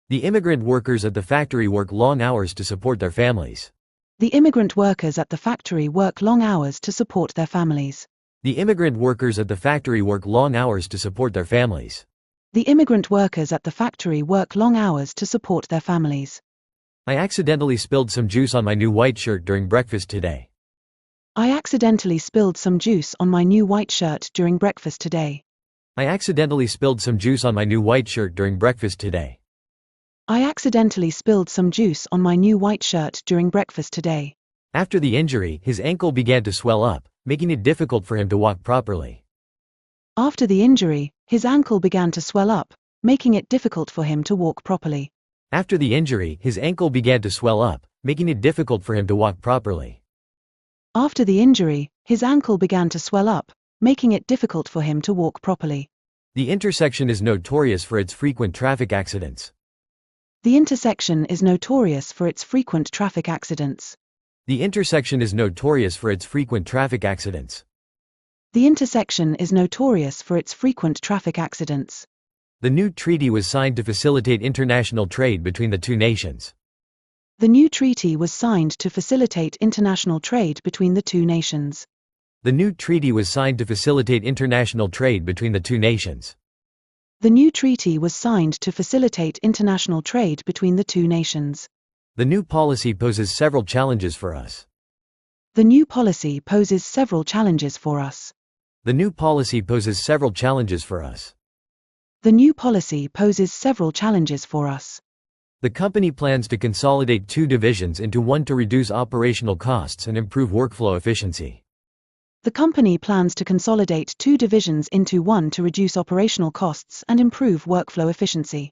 The immigrant workers at the factory work long hours to support their families. The immigrant workers at the factory work long hours to support their families. The immigrant workers at the factory work long hours to support their families. The immigrant workers at the factory work long hours to support their families. I accidentally spilled some juice on my new white shirt during breakfast today. I accidentally spilled some juice on my new white shirt during breakfast today. I accidentally spilled some juice on my new white shirt during breakfast today. I accidentally spilled some juice on my new white shirt during breakfast today. After the injury, his ankle began to swell up, making it difficult for him to walk properly. After the injury, his ankle began to swell up, making it difficult for him to walk properly. After the injury, his ankle began to swell up, making it difficult for him to walk properly. After the injury, his ankle began to swell up, making it difficult for him to walk properly. The intersection is notorious for its frequent traffic accidents. The intersection is notorious for its frequent traffic accidents. The intersection is notorious for its frequent traffic accidents. The intersection is notorious for its frequent traffic accidents. The new treaty was signed to facilitate international trade between the two nations. The new treaty was signed to facilitate international trade between the two nations. The new treaty was signed to facilitate international trade between the two nations. The new treaty was signed to facilitate international trade between the two nations. The new policy poses several challenges for us. The new policy poses several challenges for us. The new policy poses several challenges for us. The new policy poses several challenges for us. The company plans to consolidate two divisions into one to reduce operational costs and improve workflow efficiency. The company plans to consolidate two divisions into one to reduce operational costs and improve workflow efficiency.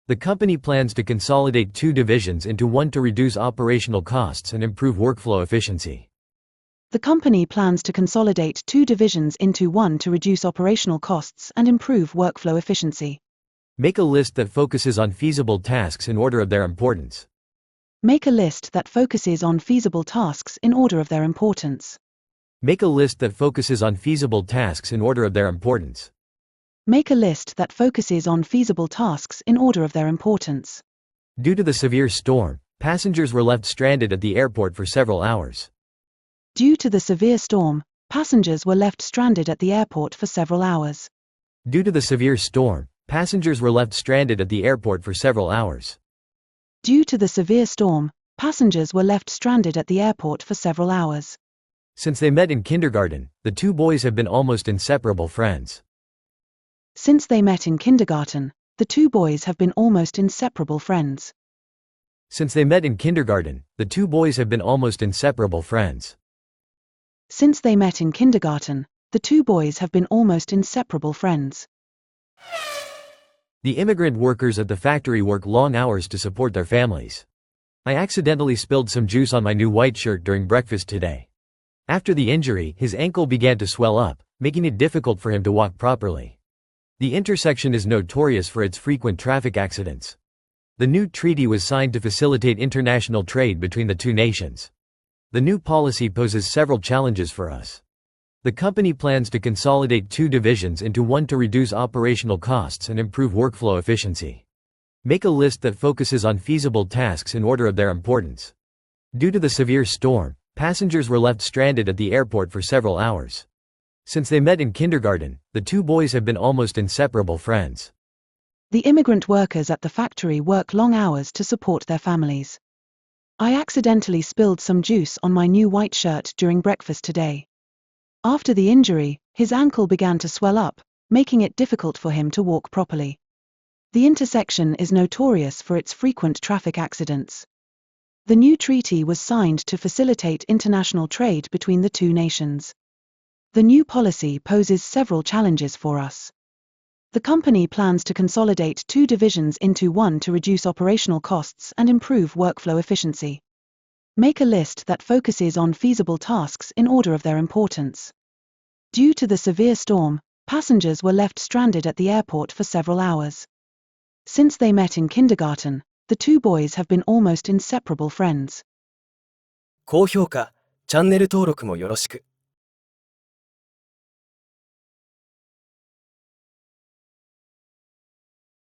The company plans to consolidate two divisions into one to reduce operational costs and improve workflow efficiency. The company plans to consolidate two divisions into one to reduce operational costs and improve workflow efficiency. Make a list that focuses on feasible tasks in order of their importance. Make a list that focuses on feasible tasks in order of their importance. Make a list that focuses on feasible tasks in order of their importance. Make a list that focuses on feasible tasks in order of their importance. Due to the severe storm, passengers were left stranded at the airport for several hours. Due to the severe storm, passengers were left stranded at the airport for several hours. Due to the severe storm, passengers were left stranded at the airport for several hours. Due to the severe storm, passengers were left stranded at the airport for several hours. Since they met in kindergarten, the two boys have been almost inseparable friends. Since they met in kindergarten, the two boys have been almost inseparable friends. Since they met in kindergarten, the two boys have been almost inseparable friends. Since they met in kindergarten, the two boys have been almost inseparable friends. The immigrant workers at the factory work long hours to support their families. I accidentally spilled some juice on my new white shirt during breakfast today. After the injury, his ankle began to swell up, making it difficult for him to walk properly. The intersection is notorious for its frequent traffic accidents. The new treaty was signed to facilitate international trade between the two nations. The new policy poses several challenges for us. The company plans to consolidate two divisions into one to reduce operational costs and improve workflow efficiency. Make a list that focuses on feasible tasks in order of their importance. Due to the severe storm, passengers were left stranded at the airport for several hours. Since they met in kindergarten, the two boys have been almost inseparable friends. The immigrant workers at the factory work long hours to support their families. I accidentally spilled some juice on my new white shirt during breakfast today. After the injury, his ankle began to swell up, making it difficult for him to walk properly. The intersection is notorious for its frequent traffic accidents. The new treaty was signed to facilitate international trade between the two nations. The new policy poses several challenges for us. The company plans to consolidate two divisions into one to reduce operational costs and improve workflow efficiency. Make a list that focuses on feasible tasks in order of their importance. Due to the severe storm, passengers were left stranded at the airport for several hours. Since they met in kindergarten, the two boys have been almost inseparable friends. 高評価、チャンネル登録もよろしく。